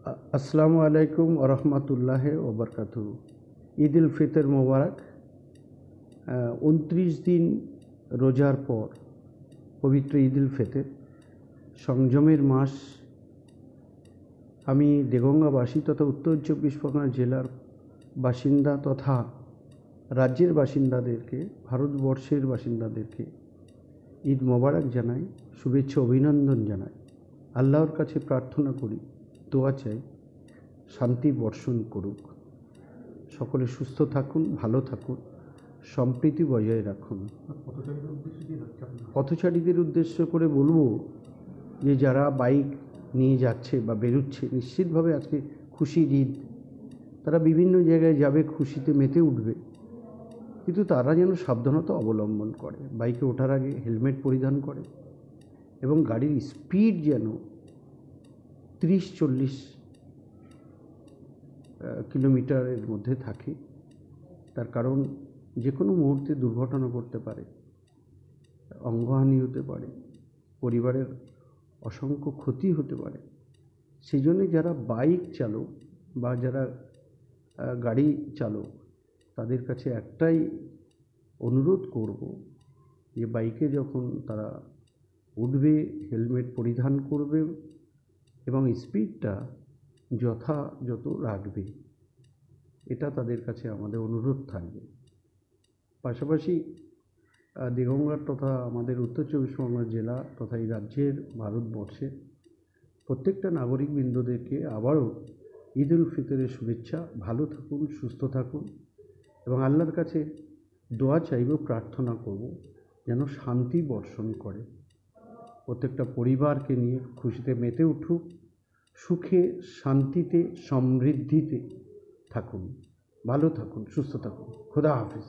আসসালামু আলাইকুম ওরহমতুল্লাহ ওবরকাতু। ঈদ উল ফিতর মোবারক। 29 দিন রোজার পর পবিত্র ঈদ উল ফিতর, সংযমের মাস। আমি দেগঙ্গাবাসী তথা উত্তর 24 পরগনা জেলার বাসিন্দা তথা রাজ্যের বাসিন্দাদেরকে, ভারতবর্ষের বাসিন্দাদেরকে ঈদ মোবারক জানাই, শুভেচ্ছা অভিনন্দন জানাই। আল্লাহর কাছে প্রার্থনা করি, দোয়া চাই, শান্তি বর্ষণ করুক। সকলে সুস্থ থাকুন, ভালো থাকুন, সম্প্রীতি বজায় রাখুন। পথচারীদের উদ্দেশ্য করে বলবো যে যারা বাইক নিয়ে যাচ্ছে বা বেরোচ্ছে, নিশ্চিতভাবে আজকে খুশির ঈদ, তারা বিভিন্ন জায়গায় যাবে, খুশিতে মেতে উঠবে, কিন্তু তারা যেন সাবধানতা অবলম্বন করে, বাইকে ওঠার আগে হেলমেট পরিধান করে এবং গাড়ির স্পিড যেন 30-40 কিলোমিটারের মধ্যে থাকে। তার কারণ যে কোনো মুহূর্তে দুর্ঘটনা ঘটতে পারে, অঙ্গহানি হতে পারে, পরিবারের অসংখ্য ক্ষতি হতে পারে। সেই জন্যে যারা বাইক চালক বা যারা গাড়ি চালক, তাদের কাছে একটাই অনুরোধ করব যে বাইকে যখন তারা উঠবে হেলমেট পরিধান করবে এবং স্পিডটা যথাযথ রাখবে, এটা তাদের কাছে আমাদের অনুরোধ থাকবে। পাশাপাশি দেগঙ্গার তথা আমাদের উত্তর 24 পরগনা জেলা তথা এই রাজ্যের, ভারতবর্ষের প্রত্যেকটা নাগরিকবৃন্দদেরকে আবারও ঈদ উল ফিতরের শুভেচ্ছা। ভালো থাকুন, সুস্থ থাকুন এবং আল্লাহর কাছে দোয়া চাইব, প্রার্থনা করব যেন শান্তি বর্ষণ করে, প্রত্যেকটা পরিবারকে নিয়ে খুশিতে মেতে উঠুক, সুখে শান্তিতে সমৃদ্ধিতে থাকুন, ভালো থাকুন, সুস্থ থাকুন। খোদা হাফেজ।